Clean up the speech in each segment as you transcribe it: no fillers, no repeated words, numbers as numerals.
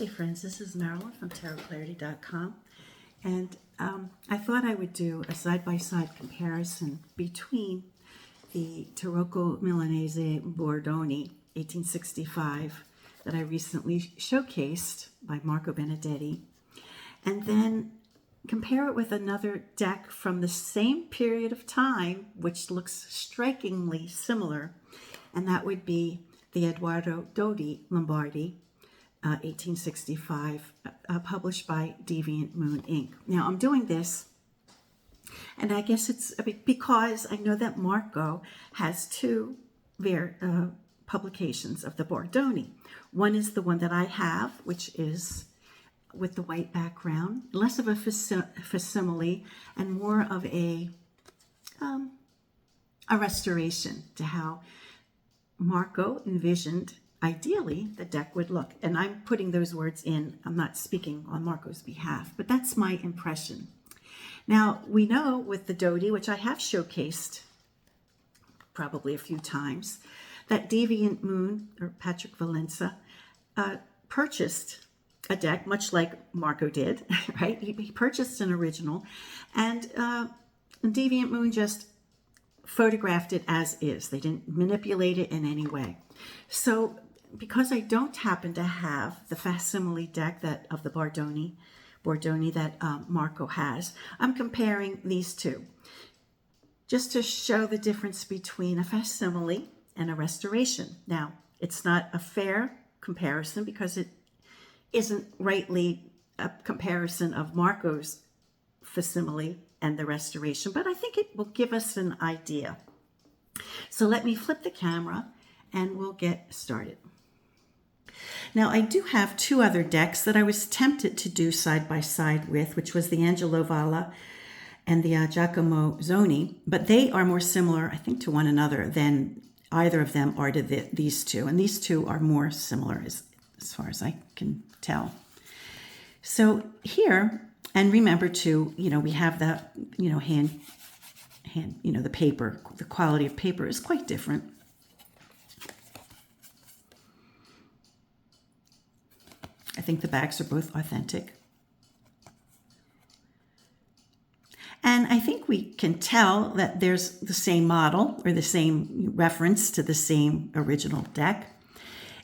Hey friends, this is Marilyn from tarotclarity.com, and I thought I would do a side-by-side comparison between the Tarocco Milanese Bordoni 1865 that I recently showcased by Marco Benedetti, and then compare it with another deck from the same period of time, which looks strikingly similar, and that would be the Edoardo Dotti Lombardi 1865, published by Deviant Moon Inc. Now, I'm doing this, and I guess it's because I know that Marco has two publications of the Bordoni. One is the one that I have, which is with the white background, less of a facsimile and more of a restoration to how Marco envisioned ideally the deck would look. And I'm putting those words in. I'm not speaking on Marco's behalf, but that's my impression. Now, we know with the Dotti, which I have showcased probably a few times, that Deviant Moon, or Patrick Valenza, purchased a deck, much like Marco did, right? He purchased an original, and Deviant Moon just photographed it as is. They didn't manipulate it in any way. So because I don't happen to have the facsimile deck of the Bordoni that Marco has, I'm comparing these two just to show the difference between a facsimile and a restoration. Now, it's not a fair comparison because it isn't rightly a comparison of Marco's facsimile and the restoration, but I think it will give us an idea. So let me flip the camera and we'll get started. Now, I do have two other decks that I was tempted to do side by side with, which was the Angelo Valla and the Giacomo Zoni, but they are more similar, I think, to one another than either of them are to these two, and these two are more similar as far as I can tell. So here, and remember too, we have the, hand, the paper, the quality of paper is quite different. I think the backs are both authentic. And I think we can tell that there's the same model or the same reference to the same original deck.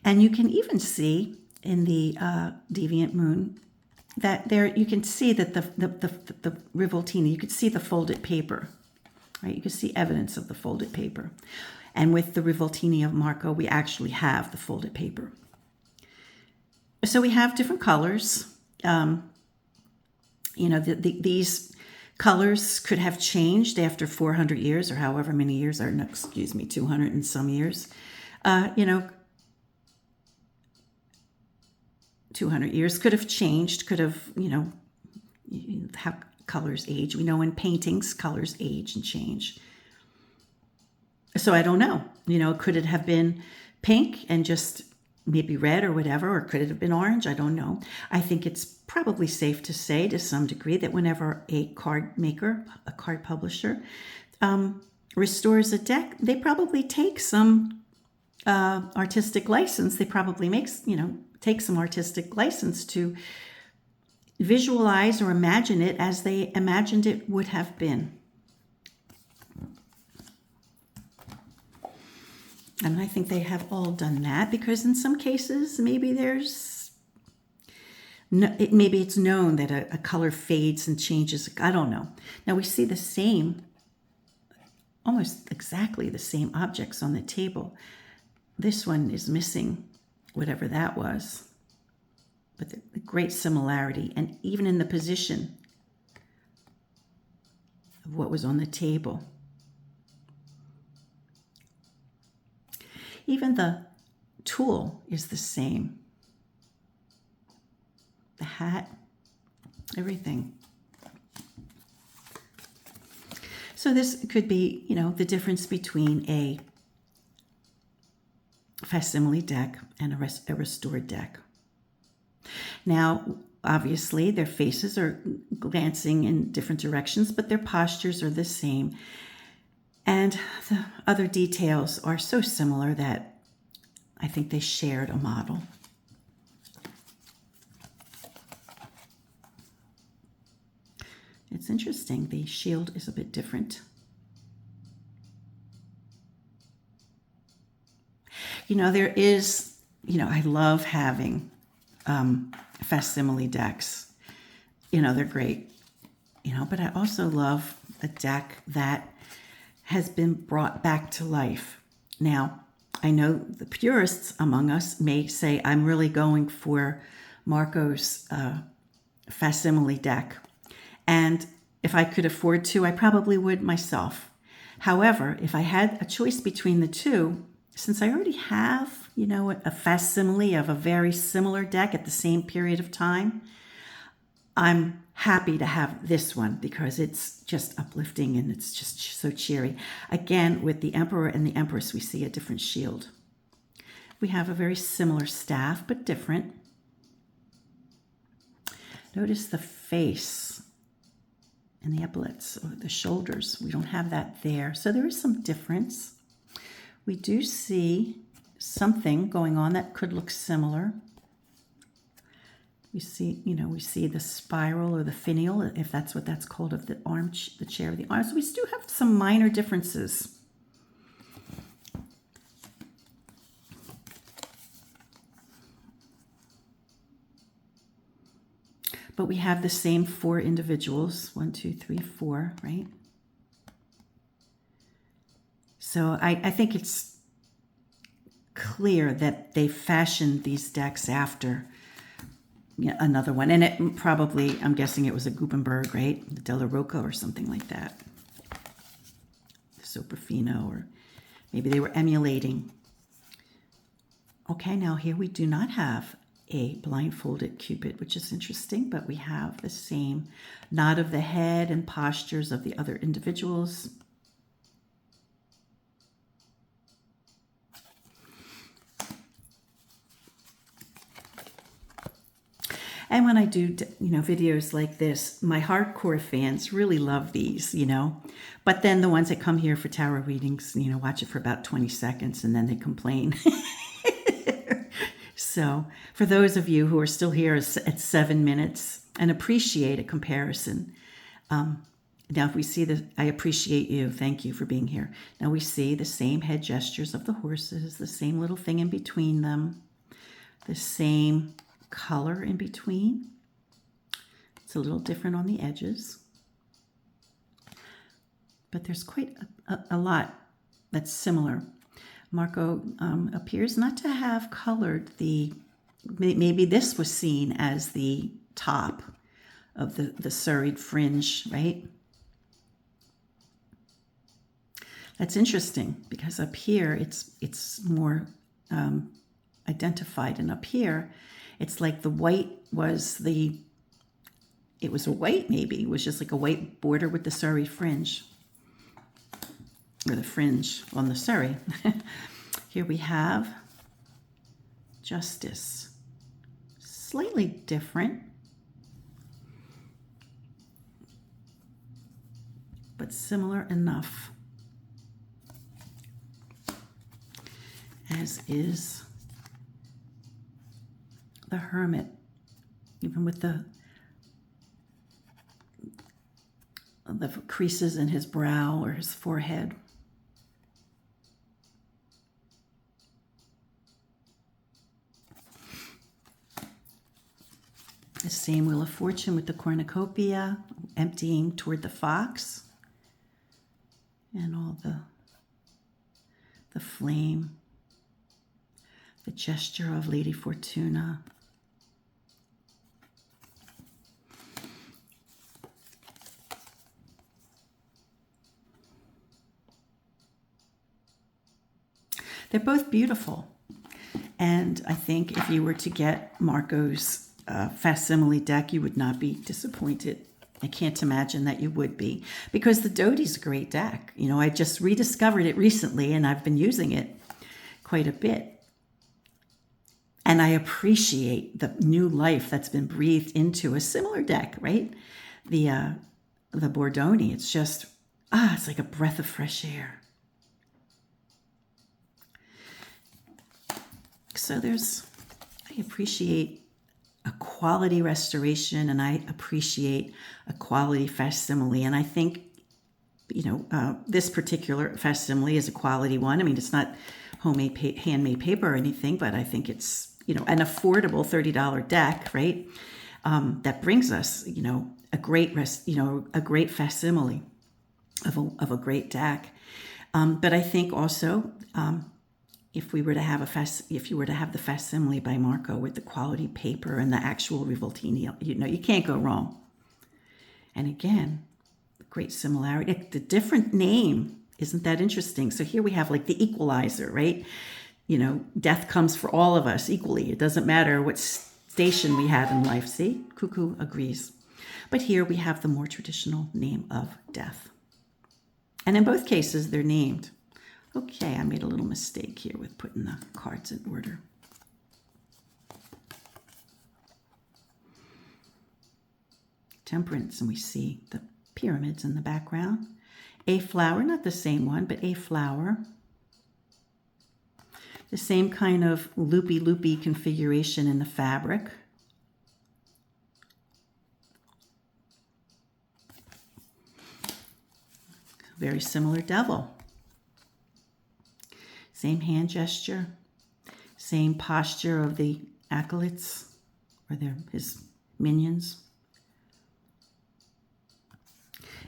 And you can even see in the Deviant Moon that there you can see that the Rivoltini, you can see the folded paper, right? You can see evidence of the folded paper. And with the Rivoltini of Marco, we actually have the folded paper. So we have different colors. These colors could have changed after 400 years or however many years, 200 and some years. 200 years could have changed, how colors age. We know in paintings, colors age and change. So I don't know, could it have been pink and just maybe red or whatever, or could it have been orange? I don't know. I think it's probably safe to say to some degree that whenever a card maker, a card publisher, restores a deck, they probably take some artistic license. They probably take some artistic license to visualize or imagine it as they imagined it would have been. And I think they have all done that because in some cases, maybe maybe it's known that a color fades and changes. I don't know. Now we see the same, almost exactly the same objects on the table. This one is missing whatever that was, but the great similarity, and even in the position of what was on the table. Even the tool is the same. The hat, everything. So this could be, the difference between a facsimile deck and a restored deck. Now, obviously, their faces are glancing in different directions, but their postures are the same. And the other details are so similar that I think they shared a model. It's interesting. The shield is a bit different. There is, I love having facsimile decks. They're great. But I also love a deck that has been brought back to life. Now, I know the purists among us may say, I'm really going for Marco's facsimile deck. And if I could afford to, I probably would myself. However, if I had a choice between the two, since I already have, a facsimile of a very similar deck at the same period of time, I'm happy to have this one because it's just uplifting and it's just so cheery. Again, with the Emperor and the Empress, we see a different shield. We have a very similar staff, but different. Notice the face and the epaulets, or the shoulders. We don't have that there. So there is some difference. We do see something going on that could look similar. We see the spiral or the finial, if that's what that's called, of the arm, the chair of the arm. So we do have some minor differences. But we have the same 4 individuals, 1, 2, 3, 4, right? So I think it's clear that they fashioned these decks after another one. And it probably, I'm guessing it was a Gutenberg, right? The Della Rocca or something like that. Soprafino, or maybe they were emulating. Okay, now here we do not have a blindfolded Cupid, which is interesting, but we have the same nod of the head and postures of the other individuals. And when I do, videos like this, my hardcore fans really love these, But then the ones that come here for tarot readings, watch it for about 20 seconds and then they complain. So for those of you who are still here at 7 minutes and appreciate a comparison, now if we see the, I appreciate you. Thank you for being here. Now we see the same head gestures of the horses, the same little thing in between them, the same color in between. It's a little different on the edges, but there's quite a lot that's similar. Marco appears not to have colored maybe this was seen as the top of the serried fringe, right? That's interesting because up here it's more identified, and up here it's like the white was it was a white, maybe. It was just like a white border with the serried fringe, or the fringe on the serry. Here we have Justice. Slightly different, but similar enough, as is the Hermit, even with the creases in his brow or his forehead. The same Wheel of Fortune with the cornucopia emptying toward the fox, and all the flame, the gesture of Lady Fortuna. They're both beautiful. And I think if you were to get Marco's facsimile deck, you would not be disappointed. I can't imagine that you would be, because the Dotti's a great deck. I just rediscovered it recently and I've been using it quite a bit. And I appreciate the new life that's been breathed into a similar deck, right? The Bordoni, it's just, it's like a breath of fresh air. So I appreciate a quality restoration, and I appreciate a quality facsimile. And I think, this particular facsimile is a quality one. I mean, it's not homemade, handmade paper or anything, but I think it's, an affordable $30 deck, right? That brings us, a great a great facsimile of a great deck. But I think also, if you were to have the facsimile by Marco with the quality paper and the actual Rivoltini, you can't go wrong. And again, great similarity. The different name, isn't that interesting? So here we have like the equalizer, right? Death comes for all of us equally. It doesn't matter what station we have in life. See, Cuckoo agrees. But here we have the more traditional name of death. And in both cases, they're named. Okay, I made a little mistake here with putting the cards in order. Temperance, and we see the pyramids in the background. A flower, not the same one, but a flower. The same kind of loopy configuration in the fabric. Very similar devil. Same hand gesture, same posture of the acolytes, or his minions.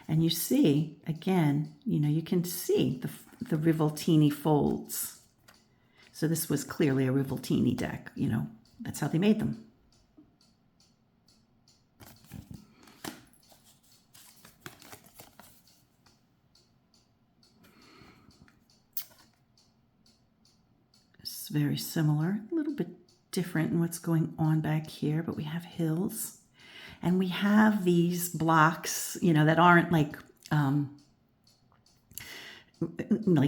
And you see, again, you can see the Rivoltini folds. So this was clearly a Rivoltini deck, that's how they made them. It's very similar, a little bit different in what's going on back here, but we have hills. And we have these blocks, that aren't like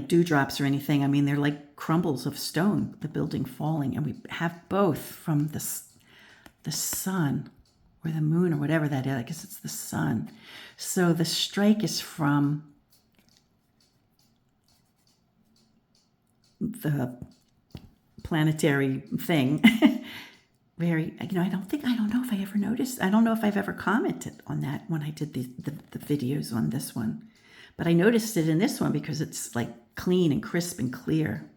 dewdrops or anything. I mean, they're like crumbles of stone, the building falling. And we have both from the sun or the moon or whatever that is. I guess it's the sun. So the strike is from the planetary thing. Very, I don't know if I ever noticed. I don't know if I've ever commented on that when I did the videos on this one. But I noticed it in this one because it's like clean and crisp and clear.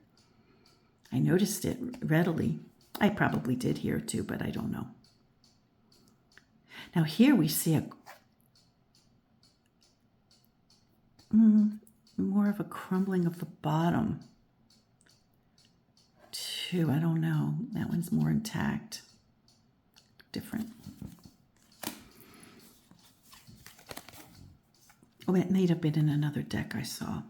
I noticed it readily. I probably did here too, but I don't know. Now here we see more of a crumbling of the bottom too. I don't know. That one's more intact. Different. Oh, it may have been in another deck I saw.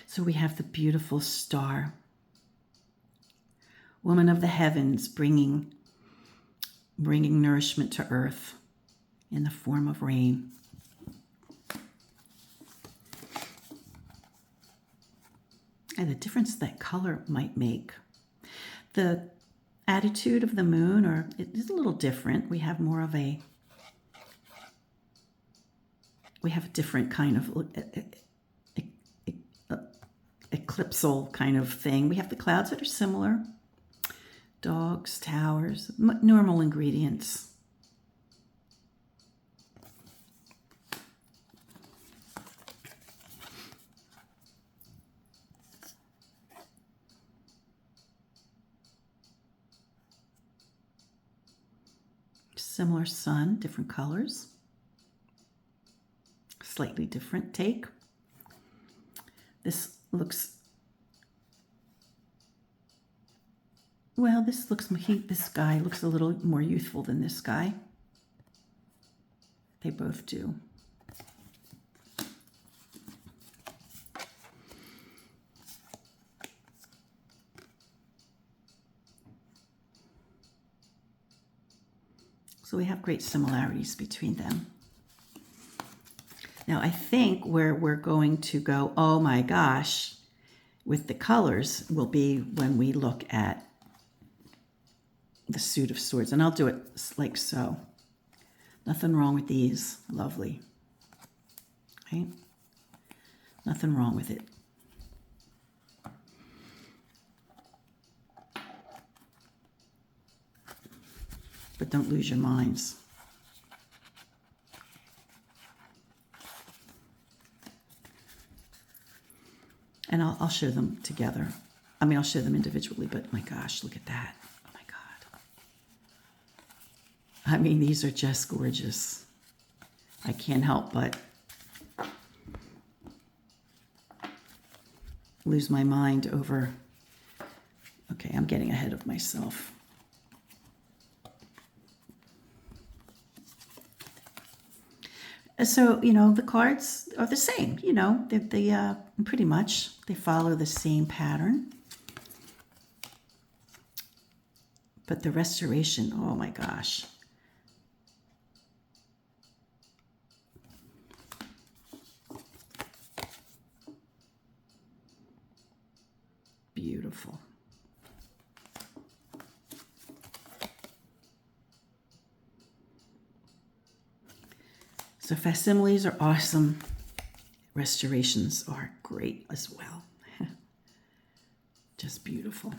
So we have the beautiful star. Woman of the heavens bringing nourishment to earth in the form of rain. And the difference that color might make. The attitude of the moon, it is a little different. We have more of a different kind of eclipsal kind of thing. We have the clouds that are similar. Dogs, towers, normal ingredients. Similar sun, different colors. Slightly different take. This guy looks a little more youthful than this guy. They both do. So we have great similarities between them. Now I think where we're going to go, oh my gosh, with the colors will be when we look at the suit of swords. And I'll do it like so. Nothing wrong with these. Lovely. Right? Nothing wrong with it. but don't lose your minds. And I'll show them together. I mean, I'll show them individually, but my gosh, look at that. Oh my God. I mean, these are just gorgeous. I can't help but lose my mind over, okay, I'm getting ahead of myself. So, you know, the cards are the same, you know, they pretty much, they follow the same pattern. But the restoration, oh my gosh. Beautiful. So facsimiles are awesome. Restorations are great as well. Just beautiful.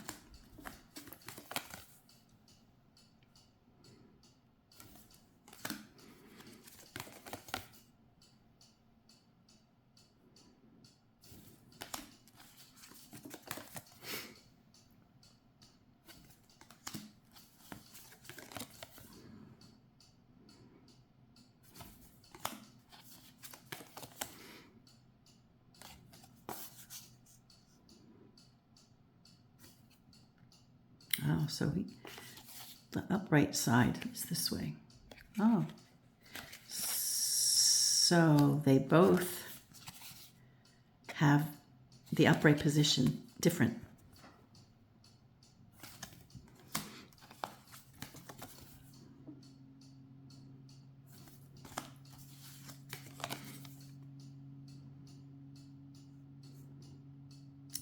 Oh, so the upright side is this way. Oh, so they both have the upright position different.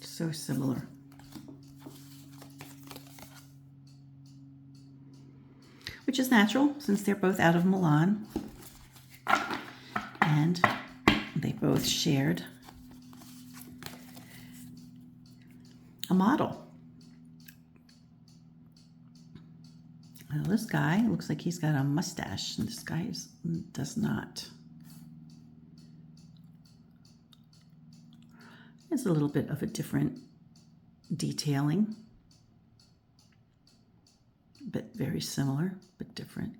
So similar. Which is natural since they're both out of Milan and they both shared a model. Now this guy looks like he's got a mustache and this guy does not. It's a little bit of a different detailing, but very similar, but different.